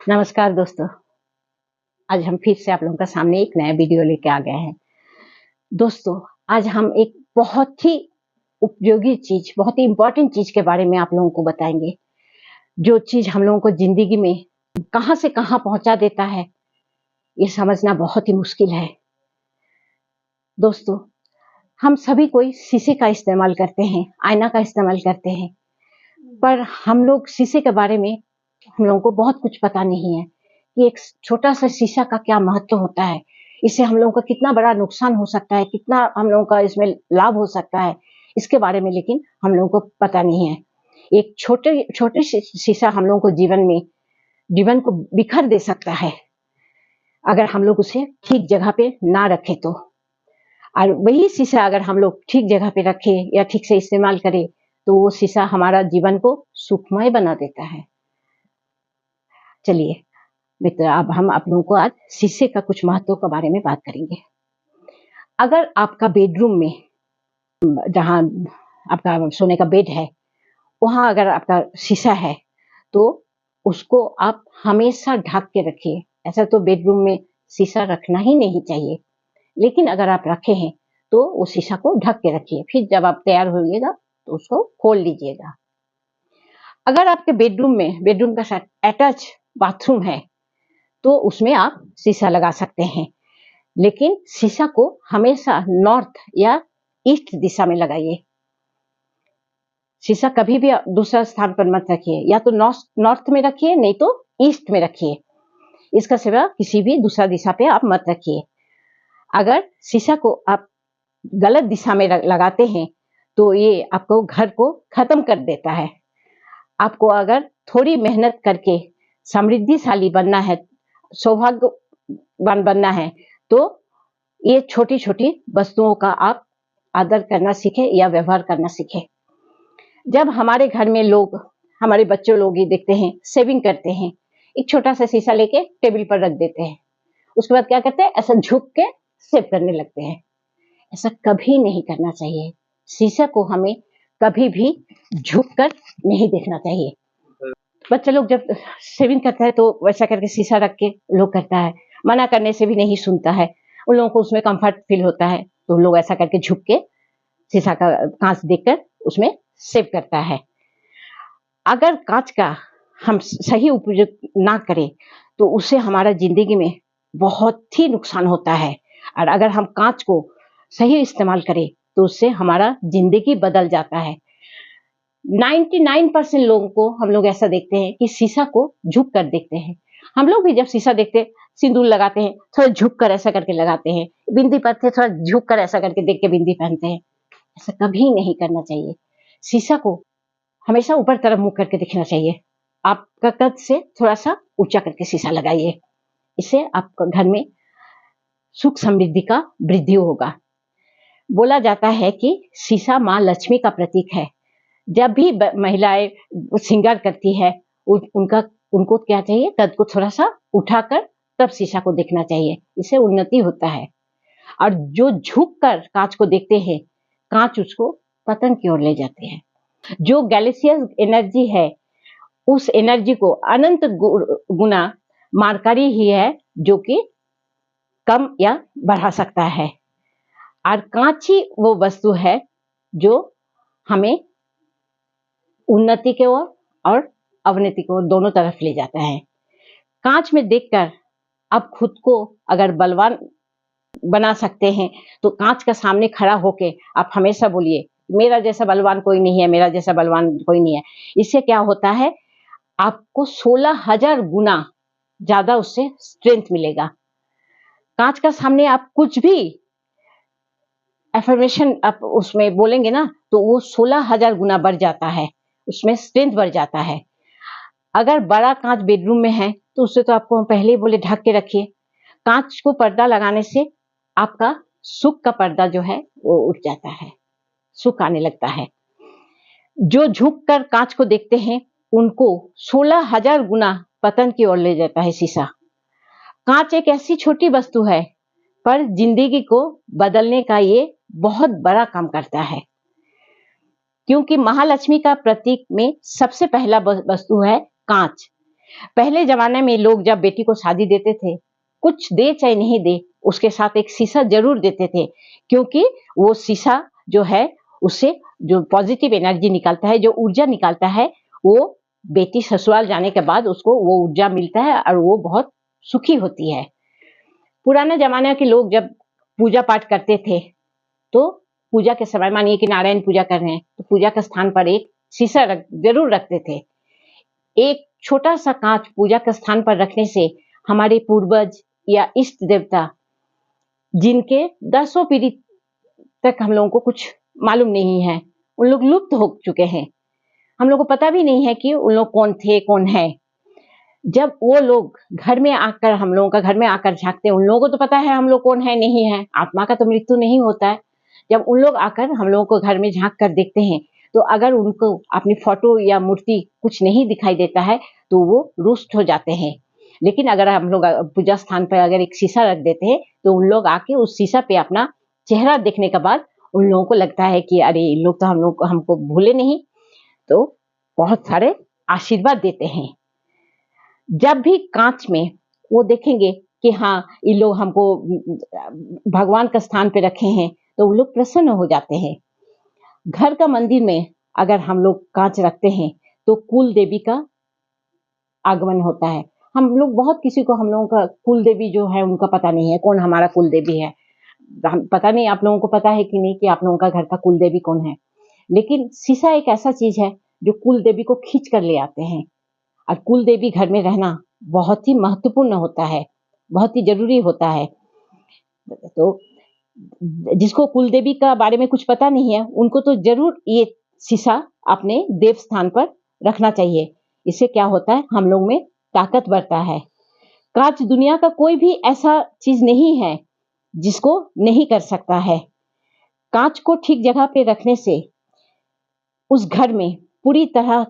नमस्कार दोस्तों। आज हम फिर से आप लोगों के सामने एक नया वीडियो लेके आ गए हैं। दोस्तों, आज हम एक बहुत ही उपयोगी चीज, बहुत ही इम्पोर्टेंट चीज के बारे में आप लोगों को बताएंगे। जो चीज हम लोगों को जिंदगी में कहां से कहां पहुंचा देता है, ये समझना बहुत ही मुश्किल है। दोस्तों, हम सभी कोई शीशे का इस्तेमाल करते हैं, आईना का इस्तेमाल करते हैं, पर हम लोग शीशे के बारे में हम लोगों को बहुत कुछ पता नहीं है कि एक छोटा सा शीशा का क्या महत्व होता है। इससे हम लोगों का कितना बड़ा नुकसान हो सकता है, कितना हम लोगों का इसमें लाभ हो सकता है, इसके बारे में लेकिन हम लोगों को पता नहीं है। एक छोटे छोटे शीशा हम लोगों को जीवन को बिखर दे सकता है, अगर हम लोग उसे ठीक जगह पे ना रखें तो। और वही शीशा अगर हम लोग ठीक जगह पे रखें या ठीक से इस्तेमाल करें तो वो शीशा हमारा जीवन को सुखमय बना देता है। चलिए मित्र, अब हम आप लोगों को आज शीशे का कुछ महत्व के बारे में बात करेंगे। अगर आपका बेडरूम में, जहाँ आपका सोने का बेड है, वहां अगर आपका शीशा है तो उसको आप हमेशा ढक के रखिए। ऐसा तो बेडरूम में शीशा रखना ही नहीं चाहिए, लेकिन अगर आप रखे हैं तो उस शीशा को ढक के रखिए। फिर जब आप तैयार होइएगा तो उसको खोल लीजिएगा। अगर आपके बेडरूम का साथ अटैच बाथरूम है तो उसमें आप शीशा लगा सकते हैं, लेकिन शीशा को हमेशा नॉर्थ या ईस्ट दिशा में लगाइए। शीशा कभी भी दूसरा स्थान पर मत रखिए, या तो नॉर्थ में रखिए, नहीं तो ईस्ट में रखिए। इसका सिवा किसी भी दूसरा दिशा पे आप मत रखिए। अगर शीशा को आप गलत दिशा में लगाते हैं तो ये आपको घर को खत्म कर देता है। आपको अगर थोड़ी मेहनत करके समृद्धिशाली बनना है, सौभाग्यवान बनना है, तो ये छोटी छोटी वस्तुओं का आप आदर करना सीखे या व्यवहार करना सीखे। जब हमारे घर में लोग, हमारे बच्चे लोग ही देखते हैं, सेविंग करते हैं, एक छोटा सा शीशा लेके टेबल पर रख देते हैं। उसके बाद क्या करते हैं, ऐसा झुक के सेव करने लगते हैं। ऐसा कभी नहीं करना चाहिए। शीशा को हमें कभी भी झुक कर नहीं देखना चाहिए। बच्चे लोग जब सेविंग करता है तो वैसा करके शीशा रख के लोग करता है, मना करने से भी नहीं सुनता है। उन लोगों को उसमें कंफर्ट फील होता है तो लोग ऐसा करके झुक के शीशा का कांच देखकर उसमें सेव करता है। अगर कांच का हम सही उपयोग ना करें तो उससे हमारा जिंदगी में बहुत ही नुकसान होता है, और अगर हम कांच को सही इस्तेमाल करें तो उससे हमारा जिंदगी बदल जाता है। 99% लोगों को हम लोग ऐसा देखते हैं कि शीशा को झुक कर देखते हैं। हम लोग भी जब शीशा देखते हैं, सिंदूर लगाते हैं, थोड़ा झुक कर ऐसा करके लगाते हैं, बिंदी पहनते थोड़ा झुक कर ऐसा करके देख के बिंदी पहनते हैं। ऐसा कभी नहीं करना चाहिए। शीशा को हमेशा ऊपर तरफ मुंह करके देखना चाहिए। आपका कद से थोड़ा सा ऊंचा करके शीशा लगाइए। इससे आपका घर में सुख समृद्धि का वृद्धि होगा। बोला जाता है कि शीशा माँ लक्ष्मी का प्रतीक है। जब भी महिलाएं श्रृंगार करती है, उनको क्या चाहिए, कद को थोड़ा सा उठाकर तब शीशा को देखना चाहिए। इससे उन्नति होता है। और जो झुक कर कांच को देखते हैं, कांच उसको पतन की ओर ले जाते हैं। जो गैलेशियस एनर्जी है, उस एनर्जी को अनंत गुना मारकारी ही है, जो कि कम या बढ़ा सकता है। और कांच ही वो वस्तु है जो हमें उन्नति की ओर और अवनति की ओर दोनों तरफ ले जाता है। कांच में देखकर आप खुद को अगर बलवान बना सकते हैं तो कांच के सामने खड़ा होके आप हमेशा बोलिए, मेरा जैसा बलवान कोई नहीं है, मेरा जैसा बलवान कोई नहीं है। इससे क्या होता है, आपको 16,000 गुना ज्यादा उससे स्ट्रेंथ मिलेगा। कांच का सामने आप कुछ भी एफर्मेशन आप उसमें बोलेंगे ना तो वो 16,000 गुना बढ़ जाता है, उसमें स्ट्रेंथ बढ़ जाता है। अगर बड़ा कांच बेडरूम में है तो उससे तो आपको हम पहले ही बोले ढक के रखिए। कांच को पर्दा लगाने से आपका सुख का पर्दा जो है वो उठ जाता है, सुख आने लगता है। जो झुक कर कांच को देखते हैं उनको 16,000 गुना पतन की ओर ले जाता है शीशा। कांच एक ऐसी छोटी वस्तु है, पर जिंदगी को बदलने का ये बहुत बड़ा काम करता है। क्योंकि महालक्ष्मी का प्रतीक में सबसे पहला वस्तु है कांच। पहले जमाने में लोग जब बेटी को शादी देते थे, कुछ दे चाहे नहीं दे, उसके साथ एक शीशा ज़रूर देते थे, क्योंकि वो शीशा जो है, उससे जो पॉज़िटिव एनर्जी निकलता है, जो ऊर्जा निकलता है, वो बेटी ससुराल जाने के बाद उसको वो ऊर्जा मिलता है और वो बहुत सुखी होती है। पुराने ज़माने के लोग जब पूजा-पाठ करते थे, तो पूजा के समय मानिए कि नारायण पूजा कर रहे हैं, तो पूजा के स्थान पर एक शीशा ज़रूर रखते थे। एक छोटा-सा काँच पूजा के स्थान पर रखने से हमारे पूर्वज या इष्ट देवता, जिनके दसों पीढ़ी तक हम लोगों को कुछ मालूम नहीं है, उन लोग लुप्त हो चुके हैं। हम लोग को पता भी नहीं है कि उन लोग कौन थे, कौन हैं। जब वो लोग घर में आकर हम लोगों का घर में आकर झाँकते हैं, उन लोगों को तो पता है हम लोग कौन है, नहीं है। आत्मा का तो मृत्यु नहीं होता है। जब उन लोग आकर हम लोगों को घर में झाँक कर देखते हैं, तो अगर उनको अपनी फ़ोटो या मूर्ति कुछ नहीं दिखाई देता है, तो वो रुष्ट हो जाते हैं। लेकिन अगर हम लोग पूजा स्थान पे अगर एक शीशा रख देते हैं, तो उन लोग आके उस शीशा पे अपना चेहरा देखने के बाद उन लोगों को लगता है कि अरे! इन लोग तो हम लोग को हमको भूले नहीं, तो बहुत सारे आशीर्वाद देते हैं। जब भी काँच में वो देखेंगे कि हाँ, ये लोग हमको भगवान का स्थान पे रखे हैं, तो वो लोग प्रसन्न हो जाते हैं। घर का मंदिर में अगर हम लोग काँच रखते हैं, तो कुल देवी का आगमन होता है। हम लोग बहुत किसी को हम लोगों का कुल देवी जो है उनका पता नहीं है, कौन हमारा कुल देवी है। हम पता नहीं आप लोगों को पता है कि नहीं कि आप लोगों का घर का कुल देवी कौन है। लेकिन शीशा एक ऐसा चीज़ है, जो कुल देवी को खींच कर ले आते हैं। और कुल देवी घर में रहना बहुत ही महत्वपूर्ण होता है, बहुत ही ज़रूरी होता है। तो जिसको कुल देवी का बारे में कुछ पता नहीं है, उनको तो ज़रूर ये शीशा अपने देव स्थान पर रखना चाहिए। इससे क्या होता है, हम लोग में ताकत बढ़ता है। काँच दुनिया का कोई भी ऐसा चीज़ नहीं है, जिसको नहीं कर सकता है। काँच को ठीक जगह पे रखने से उस घर में पूरी तरह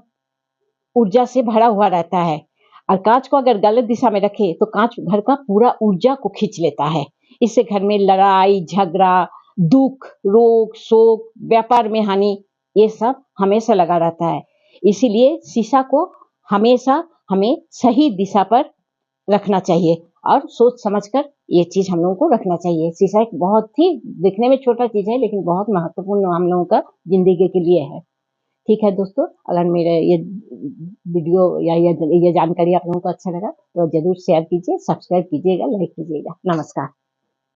ऊर्जा से भरा हुआ रहता है। और काँच को अगर गलत दिशा में रखें, तो काँच घर का पूरा ऊर्जा को खींच लेता है। इससे घर में लड़ाई, झगड़ा, दुःख, रोग, शोक, व्यापार में हानि, ये सब हमेशा लगा रहता है। इसीलिए शीशा को हमेशा हमें सही दिशा पर रखना चाहिए और सोच समझ कर ये चीज़ हम लोगों को रखना चाहिए। शीशा एक बहुत ही दिखने में छोटा चीज़ है, लेकिन बहुत महत्वपूर्ण हम लोगों का ज़िंदगी के लिए है। ठीक है दोस्तों, अगर मेरे ये वीडियो या ये जानकारी आप लोगों को अच्छा लगा, तो ज़रूर शेयर कीजिए, सब्सक्राइब कीजिएगा, लाइक कीजिएगा। नमस्कार।